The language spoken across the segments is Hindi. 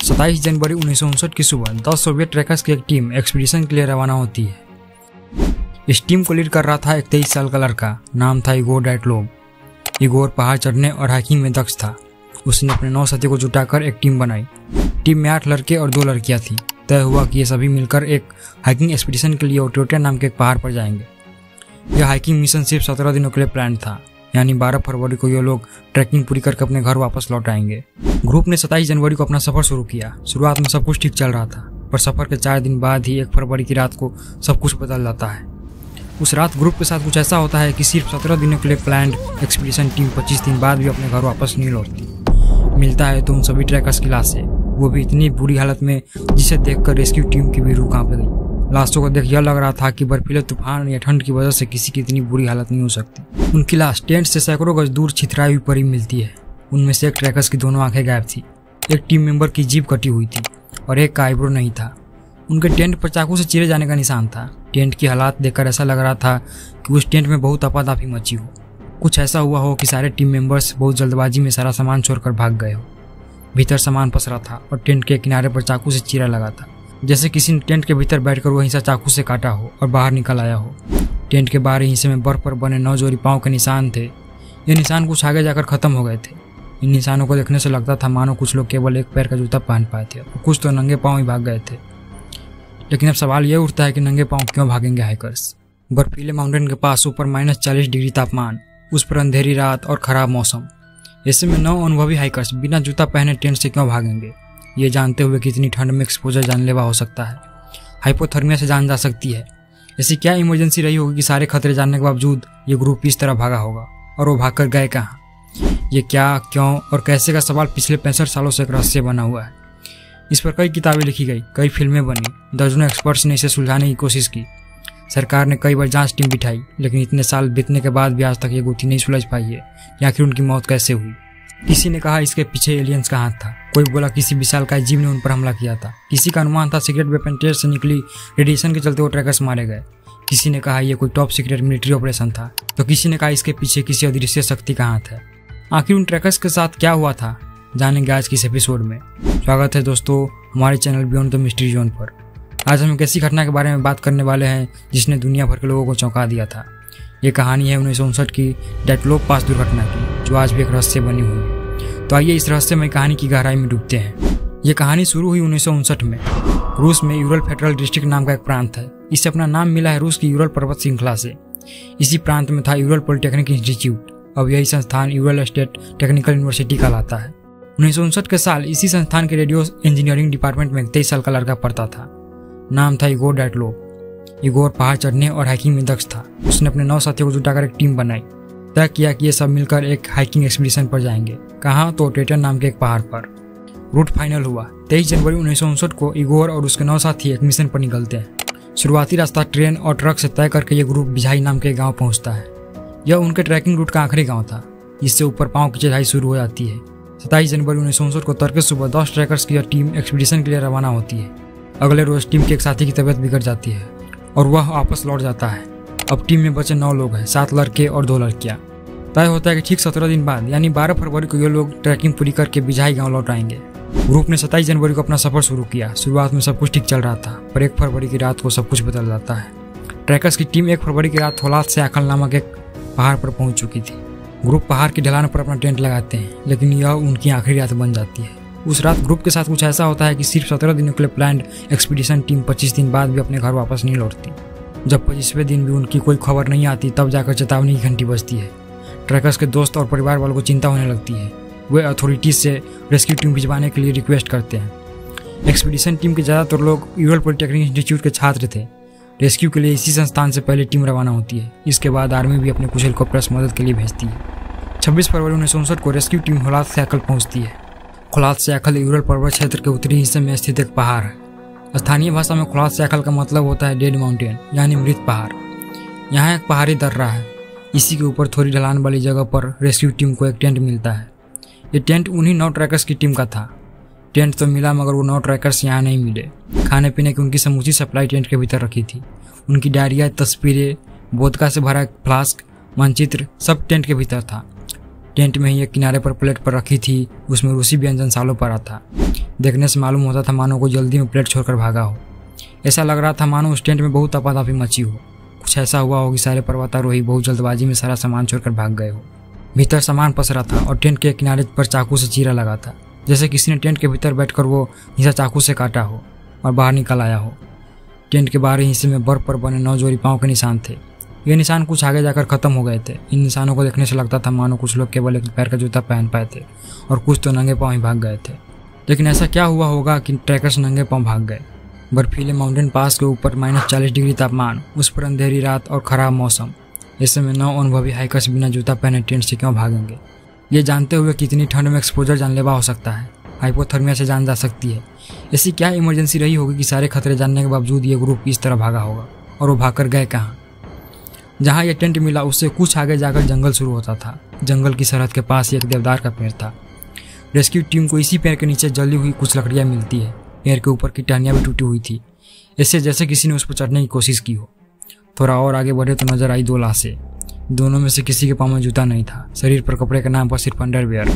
27 जनवरी 1959 की सुबह 10 सोवियत ट्रैकर्स की एक टीम एक्सपीडिशन के लिए रवाना होती है। इस टीम को लीड कर रहा था एक 23 साल का लड़का, नाम था इगोर डैटलोव। इगोर पहाड़ चढ़ने और हाइकिंग में दक्ष था। उसने अपने 9 साथियों को जुटाकर एक टीम बनाई। टीम में 8 लड़के और 2 लड़कियां थी। तय हुआ कि ये सभी मिलकर एक हाइकिंग एक्सपीडिशन के लिए ओटोटा नाम के एक पहाड़ पर जाएंगे। यह हाइकिंग मिशन सिर्फ 17 दिनों के लिए प्लान था, यानी 12 फरवरी को ये लोग ट्रैकिंग पूरी करके अपने घर वापस लौट आएंगे। ग्रुप ने 27 जनवरी को अपना सफर शुरू किया। शुरुआत में सब कुछ ठीक चल रहा था, पर सफर के 4 दिन बाद ही 1 फरवरी की रात को सब कुछ बदल जाता है। उस रात ग्रुप के साथ कुछ ऐसा होता है कि सिर्फ 17 दिनों के लिए प्लान्ड एक्सपीडिशन टीम 25 दिन बाद भी अपने घर वापस नहीं लौटती। मिलता है तो उन सभी ट्रैकर्स की लाशें, वो भी इतनी बुरी हालत में जिसे देखकर रेस्क्यू टीम की भी रूह कांप गई। लाशों को देख यह लग रहा था कि बर्फीले तूफान या ठंड की वजह से किसी की इतनी बुरी हालत नहीं हो सकती। उनकी लाश टेंट से सैकड़ों गज दूर छितराई हुई पड़ी मिलती है। उनमें से एक ट्रैकर्स की दोनों आंखें गायब थी, एक टीम मेंबर की जीभ कटी हुई थी और एक का आईब्रो नहीं था। उनके टेंट पर चाकू से चीरे जाने का निशान था। टेंट की हालात देखकर ऐसा लग रहा था कि उस टेंट में बहुत अपाधापी मची हो। कुछ ऐसा हुआ हो कि सारे टीम मेंबर्स बहुत जल्दबाजी में सारा सामान छोड़कर भाग गए हो। भीतर सामान पसरा था और टेंट के किनारे पर चाकू से चीरा लगा था, जैसे किसी ने टेंट के भीतर बैठकर वहीं से चाकू से काटा हो और बाहर निकल आया हो। टेंट के बाहरी हिस्से में बर्फ पर बने 9 जोड़ी पाँव के निशान थे। ये निशान कुछ आगे जाकर खत्म हो गए थे। इन निशानों को देखने से लगता था मानो कुछ लोग केवल एक पैर का जूता पहन पाए थे और कुछ तो नंगे पाँव ही भाग गए थे। लेकिन अब सवाल यह उठता है कि नंगे पाँव क्यों भागेंगे हाइकर्स? बर्फीले माउंटेन के पास ऊपर -40 डिग्री तापमान, उस पर अंधेरी रात और खराब मौसम। ऐसे में 9 अनुभवी हाइकर्स बिना जूता पहने टेंट से क्यों भागेंगे, ये जानते हुए कि इतनी ठंड में एक्सपोजर जानलेवा हो सकता है, हाइपोथर्मिया से जान जा सकती है। ऐसी क्या इमरजेंसी रही होगी कि सारे खतरे जानने के बावजूद ये ग्रुप इस तरह भागा होगा? और वो भागकर गए कहाँ? ये क्या, क्यों और कैसे का सवाल पिछले 65 सालों से एक रहस्य बना हुआ है। इस पर कई किताबें लिखी गई, कई फिल्में बनी, दर्जनों एक्सपर्ट्स ने इसे सुलझाने की कोशिश की। सरकार ने कई बार जांच टीम बिठाई, लेकिन इतने साल बीतने के बाद भी आज तक ये गुत्थी नहीं सुलझ पाई है कि आखिर उनकी मौत कैसे हुई। किसी ने कहा इसके पीछे एलियंस का हाथ था, कोई बोला किसी विशालकाय जीव ने उन पर हमला किया था, किसी का अनुमान था सीक्रेट वेपन टेस्ट से निकली रेडिएशन के चलते वो ट्रैकर्स मारे गए, किसी ने कहा यह कोई टॉप सीक्रेट मिलिट्री ऑपरेशन था, तो किसी ने कहा इसके पीछे किसी अदृश्य शक्ति का हाथ है। आखिर उन ट्रैकर्स के साथ क्या हुआ था, जानेंगे आज की इस एपिसोड में। स्वागत है दोस्तों हमारे channel beyond the mystery zone पर। आज हम एक ऐसी घटना के बारे में बात करने वाले हैं जिसने दुनिया भर के लोगों को चौंका दिया था। ये कहानी है 1959 की डैटलोव पास दुर्घटना की, जो आज भी एक रहस्य बनी हुई है। तो आइए इस रहस्यमय कहानी की गहराई में डूबते हैं। ये कहानी शुरू हुई 1959 में। रूस में यूरल फेडरल डिस्ट्रिक्ट नाम का एक प्रांत है। इसे अपना नाम मिला है रूस की यूरल पर्वत श्रृंखला से। इसी प्रांत में था यूरल पॉलिटेक्निक इंस्टीट्यूट। अब यही संस्थान यूरल स्टेट टेक्निकल यूनिवर्सिटी कहलाता है। 1959 के साल इसी संस्थान के रेडियो इंजीनियरिंग डिपार्टमेंट में 23 साल का लड़का पढ़ता था। नाम था इगोर डैटलोव। इगोर पहाड़ चढ़ने और हाइकिंग में दक्ष था। उसने अपने 9 साथियों को जुटाकर एक टीम बनाई। तय किया कि ये सब मिलकर एक हाइकिंग एक्सपीडिशन पर जाएंगे। कहाँ? तो ओटेटा नाम के एक पहाड़ पर। रूट फाइनल हुआ। 23 जनवरी 1959 को इगोर और उसके 9 साथी एक मिशन पर निकलते हैं। शुरुआती रास्ता ट्रेन और ट्रक से तय करके ये ग्रुप बिझाई नाम के गांव पहुंचता है। यह उनके ट्रैकिंग रूट का आखिरी गांव था। इससे ऊपर पांव की चढ़ाई शुरू हो जाती है। 27 जनवरी 1959 को तड़के सुबह 10 ट्रैकर्स की टीम एक्सपीडिशन के लिए रवाना होती है। अगले रोज टीम के एक साथी की तबीयत बिगड़ जाती है और वह वापस लौट जाता है। अब टीम में बचे 9 लोग हैं, 7 लड़के और 2 लड़कियां। तय होता है कि ठीक 17 दिन बाद यानी 12 फरवरी को ये लोग ट्रैकिंग पूरी करके बिझाई गांव लौट आएंगे। ग्रुप ने 27 जनवरी को अपना सफर शुरू किया। शुरुआत में सब कुछ ठीक चल रहा था, पर 1 फरवरी की रात को सब कुछ बदल जाता है। ट्रैकर्स की टीम 1 फरवरी की रात खोलात से आखल नामक एक पहाड़ पर पहुंच चुकी थी। ग्रुप पहाड़ की ढलान पर अपना टेंट लगाते हैं, लेकिन यह उनकी आखिरी रात बन जाती है। उस रात ग्रुप के साथ कुछ ऐसा होता है कि सिर्फ 17 दिनों के लिए प्लान्ड एक्सपीडिशन टीम 25 दिन बाद भी अपने घर वापस नहीं लौटती। जब 25वें दिन भी उनकी कोई खबर नहीं आती, तब जाकर चेतावनी की घंटी बजती है। ट्रैकर्स के दोस्त और परिवार वालों को चिंता होने लगती है। वे अथॉरिटीज से रेस्क्यू टीम भिजवाने के लिए रिक्वेस्ट करते हैं। एक्सपीडिशन टीम के ज़्यादातर लोग यूरल पॉलिटेक्निक इंस्टीट्यूट के छात्र थे। रेस्क्यू के लिए इसी संस्थान से पहले टीम रवाना होती है। इसके बाद आर्मी भी अपने कुछ हेलीकॉप्टर्स मदद के लिए भेजती है। 26 फरवरी 1959 को रेस्क्यू टीम खोलात से आखल पहुंचती है। खोलात से आखल यूरल पर्वत क्षेत्र के उत्तरी हिस्से में स्थित एक पहाड़ है। स्थानीय भाषा में खोलात से आखल का मतलब होता है डेड माउंटेन, यानी मृत पहाड़। यहाँ एक पहाड़ी दर्रा है। इसी के ऊपर थोड़ी ढलान वाली जगह पर रेस्क्यू टीम को एक टेंट मिलता है। ये टेंट उन्हीं 9 ट्रैकर्स की टीम का था। टेंट तो मिला, मगर वो 9 ट्रैकर्स यहाँ नहीं मिले। खाने पीने की उनकी समूची सप्लाई टेंट के भीतर रखी थी। उनकी डायरिया, तस्वीरें, वोदका से भरा एक फ्लास्क, मानचित्र सब टेंट के भीतर था। टेंट में ही एक किनारे पर प्लेट पर रखी थी, उसमें रूसी व्यंजन सालों पड़ा था। देखने से मालूम होता था मानो को जल्दी में प्लेट छोड़कर भागा हो। ऐसा लग रहा था मानो उस टेंट में बहुत अपातपी मची हो। कुछ ऐसा हुआ हो कि सारे पर्वतारोही बहुत जल्दबाजी में सारा सामान छोड़कर भाग गए हो। भीतर सामान पसरा था और टेंट के किनारे पर चाकू से चीरा लगा था, जैसे किसी ने टेंट के भीतर बैठकर वो हिस्सा चाकू से काटा हो और बाहर निकल आया हो। टेंट के बाहरी हिस्से में बर्फ पर बने 9 जोड़ी पाँव के निशान थे। ये निशान कुछ आगे जाकर खत्म हो गए थे। इन निशानों को देखने से लगता था मानो कुछ लोग केवल एक पैर का जूता पहन पाए थे और कुछ तो नंगे पाँव ही भाग गए थे। लेकिन ऐसा क्या हुआ होगा कि ट्रैकर्स नंगे पाँव भाग गए? बर्फीले माउंटेन पास के ऊपर -40 डिग्री तापमान, उस पर अंधेरी रात और ख़राब मौसम। ऐसे में 9 अनुभवी हाइकर्स बिना जूता पहने टेंट से क्यों भागेंगे, ये जानते हुए कि इतनी ठंड में एक्सपोजर जानलेवा हो सकता है, हाइपोथर्मिया से जान जा सकती है। ऐसी क्या इमरजेंसी रही होगी कि सारे खतरे जानने के बावजूद ये ग्रुप इस तरह भागा होगा? और वो भागकर गए कहाँ? जहाँ ये टेंट मिला उससे कुछ आगे जाकर जंगल शुरू होता था। जंगल की सरहद के पास एक देवदार का पेड़ था। रेस्क्यू टीम को इसी पेड़ के नीचे जली हुई कुछ लकड़ियाँ मिलती है। पेड़ के ऊपर की टहनियाँ भी टूटी हुई थी, ऐसे जैसे किसी ने उस पर चढ़ने की कोशिश की हो। थोड़ा और आगे बढ़े तो नजर आई 2 लाशें। दोनों में से किसी के पाँव में जूता नहीं था, शरीर पर कपड़े के नाम पर सिर्फ अंडरवियर।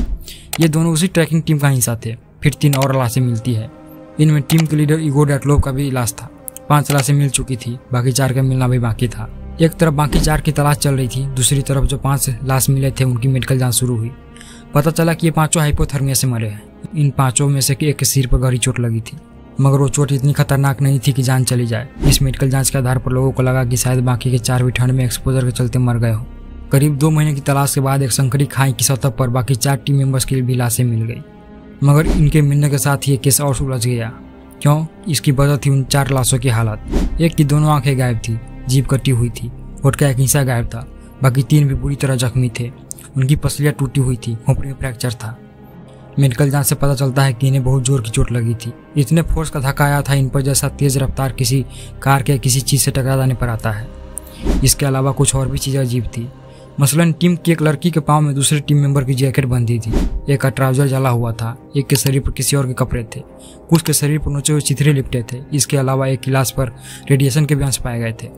ये दोनों उसी ट्रैकिंग टीम का हिस्सा थे। फिर 3 और लाशें मिलती है। इनमें टीम के लीडर इगोर डैटलोव का भी लाश था। 5 लाशें मिल चुकी थी, बाकी 4 का मिलना भी बाकी था। एक तरफ बाकी 4 की तलाश चल रही थी, दूसरी तरफ जो 5 लाश मिले थे उनकी मेडिकल जांच शुरू हुई। पता चला कि ये 5 हाइपोथर्मिया से मरे हैं। इन 5 में से एक के सिर पर गहरी चोट लगी थी, मगर वो चोट इतनी खतरनाक नहीं थी कि जान चली जाए। इस मेडिकल जांच के आधार पर लोगों को लगा कि शायद बाकी के 4 भी ठंड में एक्सपोजर के चलते मर गए हो। करीब 2 महीने की तलाश के बाद एक संकरी खाई की सतह पर बाकी 4 टीम मेंबर्स की भी लाशें मिल गई, मगर इनके मिलने के साथ ही ये केस और उलझ गया। क्यों? इसकी वजह थी उन 4 लाशों की हालत। एक की दोनों आंखें गायब थी, जीभ कटी हुई थी, होठ का एक हिस्सा गायब था। बाकी 3 भी बुरी तरह जख्मी थे। उनकी पसलियाँ टूटी हुई थी, खोपड़ी में फ्रैक्चर था। मेडिकल जांच से पता चलता है कि इन्हें बहुत जोर की चोट लगी थी। इतने फोर्स का धक्का आया था इन पर जैसा तेज रफ्तार किसी कार के किसी चीज़ से टकरा जाने पर आता है। इसके अलावा कुछ और भी चीज़ें अजीब थी। मसलन टीम की एक लड़की के पाँव में दूसरे टीम मेंबर की जैकेट बंधी थी, एक का ट्राउजर जला हुआ था, एक के शरीर पर किसी और के कपड़े थे, कुछ के शरीर पर नोचे हुए चिथड़े लिपटे थे। इसके अलावा एक गिलास पर रेडिएशन के भी अंश पाए गए थे।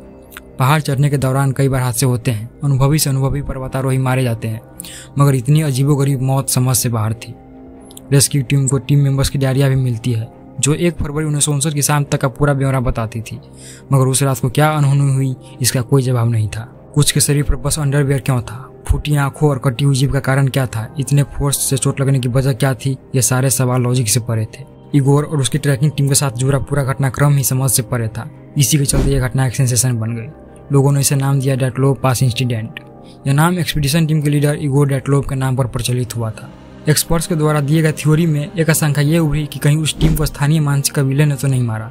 पहाड़ चढ़ने के दौरान कई बार हादसे होते हैं, अनुभवी से अनुभवी पर्वतारोही मारे जाते हैं, मगर इतनी अजीबोगरीब मौत समझ से बाहर थी। रेस्क्यू टीम को टीम मेंबर्स की डायरिया भी मिलती है, जो 1 फरवरी 1959 की शाम तक का पूरा ब्यौरा बताती थी, मगर उस रात को क्या अनहोनी हुई इसका कोई जवाब नहीं था। कुछ के शरीर पर बस अंडरवियर क्यों था? फूटी आंखों और कटी हुई जीभ का कारण क्या था? इतने फोर्स से चोट लगने की वजह क्या थी? ये सारे सवाल लॉजिक से परे थे। इगोर और उसकी ट्रैकिंग टीम के साथ जुड़ा पूरा घटनाक्रम ही समझ से परे था। इसी के चलते यह घटना एक सेंसेशन बन गई। लोगों ने इसे नाम दिया डैटलोव पास इंसिडेंट। यह नाम एक्सपीडिशन टीम के लीडर इगोर डैटलोव के नाम पर प्रचलित हुआ था। एक्सपर्ट्स के द्वारा दिए गए थ्योरी में एक आशंका ये उभरी कि कहीं उस टीम को स्थानीय मानसिक कबीले ने तो नहीं मारा।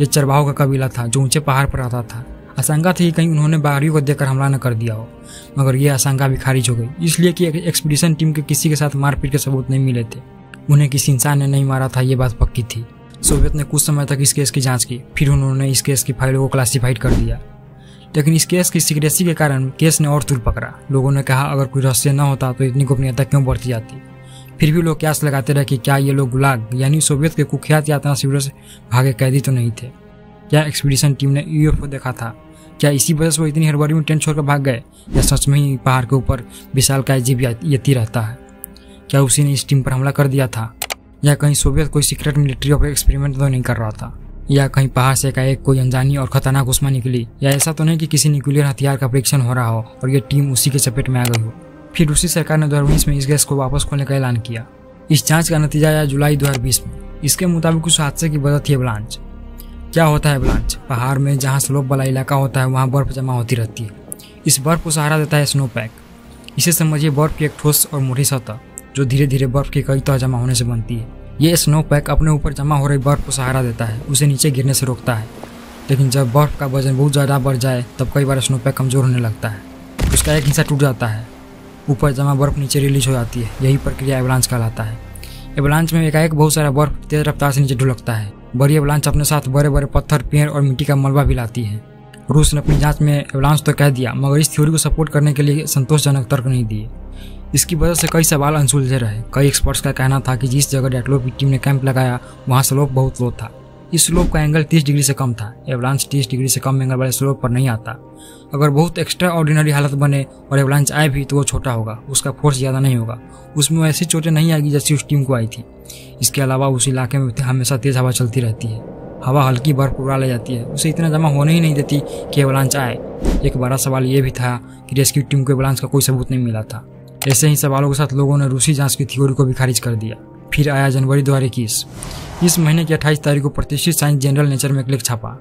ये चरवाहों का कबीला था जो ऊंचे पहाड़ पर आता था। आशंका थी कि कहीं उन्होंने बाहरियों को देखकर हमला न कर दिया हो, मगर यह आशंका भी खारिज हो गई, इसलिए कि एक्सपीडिशन टीम के किसी के साथ मारपीट के सबूत नहीं मिले थे। उन्हें किसी इंसान ने नहीं मारा था, ये बात पक्की थी। सोवियत ने कुछ समय तक इस केस की जांच की, फिर उन्होंने इस केस की फाइलों को क्लासिफाइड कर दिया। लेकिन इस केस की सीक्रेसी के कारण केस ने और तूल पकड़ा। लोगों ने कहा अगर कोई रहस्य न होता तो इतनी गोपनीयता क्यों बढ़ती जाती। फिर भी लोग क्यास लगाते रहे कि क्या ये लोग गुलाग यानी सोवियत के कुख्यात यातना शिविरों से भागे कैदी तो नहीं थे। क्या एक्सपीडिशन टीम ने यूएफओ देखा था? क्या इसी वजह से वो इतनी हड़बड़ी में टेंट छोड़कर भाग गए, या सच में ही पहाड़ के ऊपर विशालकाय जीव यति रहता है? क्या उसी ने इस टीम पर हमला कर दिया था, या कहीं सोवियत कोई सीक्रेट मिलिट्री ऑफ एक्सपेरिमेंट तो नहीं कर रहा था, या कहीं पहाड़ से एकाएक कोई अनजानी और खतरनाक उष्मा निकली, या ऐसा तो नहीं कि किसी न्यूक्लियर हथियार का परीक्षण हो रहा हो और ये टीम उसी के चपेट में आ गई हो। फिर रूसी सरकार ने 2019 में इस गैस को वापस खोलने का ऐलान किया। इस जांच का नतीजा आया जुलाई 2020 में। इसके मुताबिक उस हादसे की वजह थी एवलांच। क्या होता है एवलांच? पहाड़ में जहाँ स्लोप वाला इलाका होता है वहाँ बर्फ जमा होती रहती है। इस बर्फ को सहारा देता है स्नो पैक। इसे समझिए बर्फ की एक ठोस और मोटी सतह जो धीरे धीरे बर्फ की कई तह जमा होने से बनती है। ये स्नो पैक अपने ऊपर जमा हो रही बर्फ को सहारा देता है, उसे नीचे गिरने से रोकता है। लेकिन जब बर्फ का वजन बहुत ज़्यादा बढ़ जाए तब कई बार स्नो पैक कमज़ोर होने लगता है, उसका एक हिस्सा टूट जाता है, ऊपर जमा बर्फ नीचे रिलीज हो जाती है। यही प्रक्रिया एवलांच कहलाता है। एवलांच में एकाएक बहुत सारा बर्फ तेज रफ्तार से नीचे ढुलकता है। बड़ी एवलांच अपने साथ बड़े बड़े पत्थर, पेड़ और मिट्टी का मलबा भी लाती है। रूस ने अपनी जांच में एवलांच तो कह दिया, मगर इस थ्योरी को सपोर्ट करने के लिए संतोषजनक तर्क नहीं दिए। इसकी वजह से कई सवाल अनसुलझे रहे। कई एक्सपर्ट्स का कहना था कि जिस जगह डैटलोव की टीम ने कैंप लगाया वहाँ स्लोप बहुत लो था, इस स्लोप का एंगल 30 डिग्री से कम था। एवलांच 30 डिग्री से कम एंगल वाले स्लोप पर नहीं आता। अगर बहुत एक्स्ट्रा ऑर्डिनरी हालत बने और एवलांच आए भी तो वो छोटा होगा, उसका फोर्स ज़्यादा नहीं होगा, उसमें ऐसी चोटें नहीं आएगी जैसी उस टीम को आई थी। इसके अलावा उस इलाके में हमेशा तेज़ हवा चलती रहती है। हवा हल्की बर्फ उड़ा ले जाती है, उसे इतना जमा होने ही नहीं देती कि एवलांच आए। एक बड़ा सवाल ये भी था कि रेस्क्यू टीम को एवलांच का कोई सबूत नहीं मिला था। ऐसे ही सवालों के साथ लोगों ने रूसी जांच की थ्योरी को भी खारिज कर दिया। फिर आया जनवरी 2021। इस महीने की 28 तारीख को प्रतिष्ठित साइंस जर्नल नेचर में एक लेख छपा।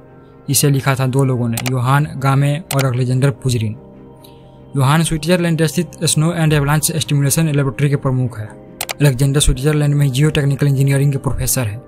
इसे लिखा था दो लोगों ने, योहान गामे और अलेक्जेंडर पुजरिन। योहान स्विट्जरलैंड स्थित snow and avalanche stimulation laboratory के प्रमुख है। अलेक्जेंडर स्विट्जरलैंड में जियो टेक्निकल इंजीनियरिंग के प्रोफेसर है।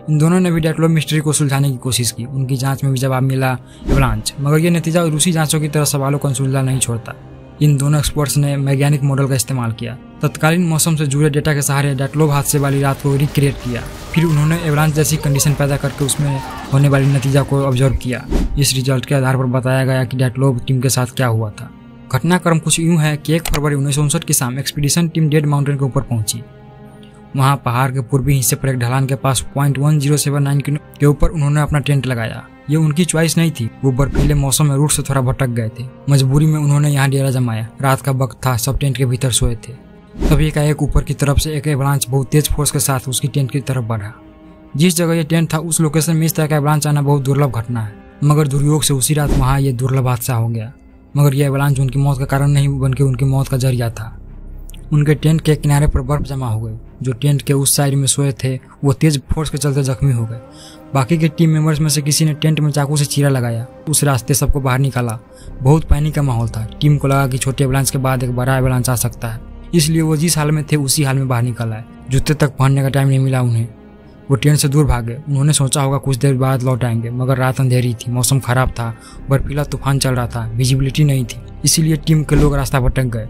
इन दोनों ने भी डेटलोव मिस्ट्री को सुलझाने की कोशिश की। उनकी जांच में भी जवाब मिला एवलांच, मगर यह नतीजा रूसी जांचों की तरह सवालों को अनसुलझा नहीं छोड़ता। इन दोनों एक्सपर्ट्स ने वैज्ञानिक मॉडल का इस्तेमाल किया, तत्कालीन मौसम से जुड़े डेटा के सहारे डेटलोव हादसे वाली रात को रिक्रिएट किया। फिर उन्होंने एवलांच जैसी कंडीशन पैदा करके उसमें होने वाली नतीजा को ऑब्जर्व किया। इस रिजल्ट के आधार पर बताया गया कि डेटलोव टीम के साथ क्या हुआ था। घटनाक्रम कुछ यूं है कि 1 फरवरी 1959 की शाम एक्सपीडिशन टीम डेड माउंटेन के ऊपर पहुंची। वहां पहाड़ के पूर्वी हिस्से पर एक ढलान के पास 0.1079 के ऊपर उन्होंने अपना टेंट लगाया। ये उनकी चॉइस नहीं थी, वो बर्फीले मौसम में रूट से थोड़ा भटक गए थे। मजबूरी में उन्होंने यहाँ डेरा जमाया। रात का वक्त था, सब टेंट के भीतर सोए थे। तभी एकाएक ऊपर की तरफ से एक एवलांच बहुत तेज फोर्स के साथ उसकी टेंट की तरफ बढ़ा। जिस जगह ये टेंट था उस लोकेशन में इस तरह का एवलांच आना बहुत दुर्लभ घटना है, मगर दुर्योग से उसी रात वहाँ ये दुर्लभ हादसा हो गया। मगर यह एवलांच उनकी मौत का कारण नहीं बल्कि उनकी मौत का जरिया था। उनके टेंट के किनारे पर बर्फ जमा हो गई। जो टेंट के उस साइड में सोए थे वो तेज फोर्स के चलते जख्मी हो गए। बाकी के टीम मेंबर्स में से किसी ने टेंट में चाकू से चीरा लगाया। उस रास्ते सबको बाहर निकाला। बहुत पैनिक का माहौल था। टीम को लगा कि छोटे एवलांच के बाद एक बड़ा एवलांच आ सकता है, इसलिए वो जिस हाल में थे उसी हाल में बाहर निकल आए। जूते तक पहनने का टाइम नहीं मिला उन्हें। वो टेंट से दूर भागे। उन्होंने सोचा होगा कुछ देर बाद लौट आएंगे, मगर रात अंधेरी थी, मौसम खराब था, बर्फीला तूफान चल रहा था, विजिबिलिटी नहीं थी, इसीलिए टीम के लोग रास्ता भटक गए।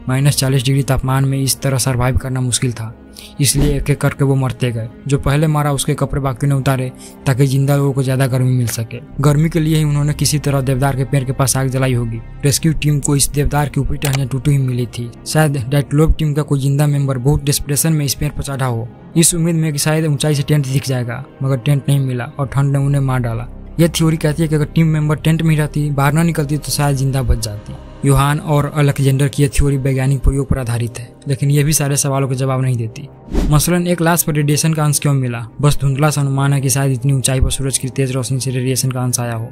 -40 डिग्री तापमान में इस तरह सर्वाइव करना मुश्किल था, इसलिए एक एक करके वो मरते गए। जो पहले मारा उसके कपड़े बाकी ने उतारे ताकि जिंदा लोगों को ज्यादा गर्मी मिल सके। गर्मी के लिए ही उन्होंने किसी तरह देवदार के पेड़ के पास आग जलाई होगी। रेस्क्यू टीम को इस देवदार की ऊपरी टहनियां टूटी हुई मिली थी। शायद डेटलोव टीम का कोई जिंदा मेंबर बहुत डिस्प्रेशन में इस पेड़ पर चढ़ा हो, इस उम्मीद में कि शायद ऊंचाई से टेंट दिख जाएगा, मगर टेंट नहीं मिला और ठंड ने उन्हें मार डाला। यह थ्योरी कहती है कि अगर टीम मेंबर टेंट में ही रहती, बाहर न निकलती तो शायद जिंदा बच जाती। योहान और अलेक्जेंडर की यह थ्योरी वैज्ञानिक प्रयोग पर आधारित है, लेकिन यह भी सारे सवालों के जवाब नहीं देती। मसलन एक लाश पर रेडिएशन का अंश क्यों मिला? बस धुंधला सा अनुमान है कि शायद इतनी ऊंचाई पर सूरज की तेज रोशनी से रेडिएशन का अंश आया हो।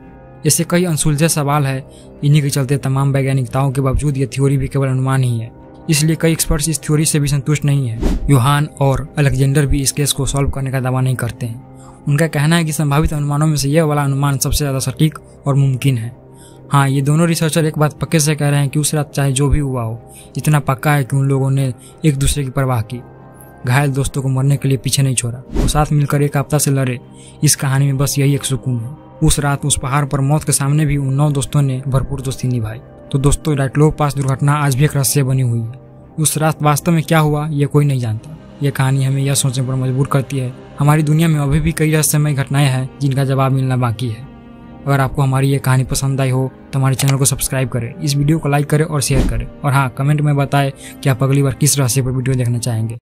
ऐसे कई अनसुलझे सवाल है। इन्हीं के चलते तमाम वैज्ञानिकताओं के बावजूद यह थ्योरी भी केवल अनुमान ही है, इसलिए कई एक्सपर्ट्स इस थ्योरी से भी संतुष्ट नहीं है। योहान और अलेक्जेंडर भी इस केस को सॉल्व करने का दावा नहीं करते हैं। उनका कहना है कि संभावित अनुमानों में से यह वाला अनुमान सबसे ज्यादा सटीक और मुमकिन है। हाँ, ये दोनों रिसर्चर एक बात पक्के से कह रहे हैं कि उस रात चाहे जो भी हुआ हो, इतना पक्का है कि उन लोगों ने एक दूसरे की परवाह की, घायल दोस्तों को मरने के लिए पीछे नहीं छोड़ा, वो साथ मिलकर एक आपदा से लड़े। इस कहानी में बस यही एक सुकून है। उस रात उस पहाड़ पर मौत के सामने भी उन 9 दोस्तों ने भरपूर दोस्ती निभाई। तो दोस्तों, डेटलोव पास दुर्घटना आज भी एक रहस्य बनी हुई है। उस रात वास्तव में क्या हुआ ये कोई नहीं जानता। यह कहानी हमें यह सोचने पर मजबूर करती है, हमारी दुनिया में अभी भी कई रहस्यमय घटनाएं हैं जिनका जवाब मिलना बाकी है। अगर आपको हमारी ये कहानी पसंद आई हो तो हमारे चैनल को सब्सक्राइब करें, इस वीडियो को लाइक करें और शेयर करें, और हाँ, कमेंट में बताएं कि आप अगली बार किस रहस्य पर वीडियो देखना चाहेंगे।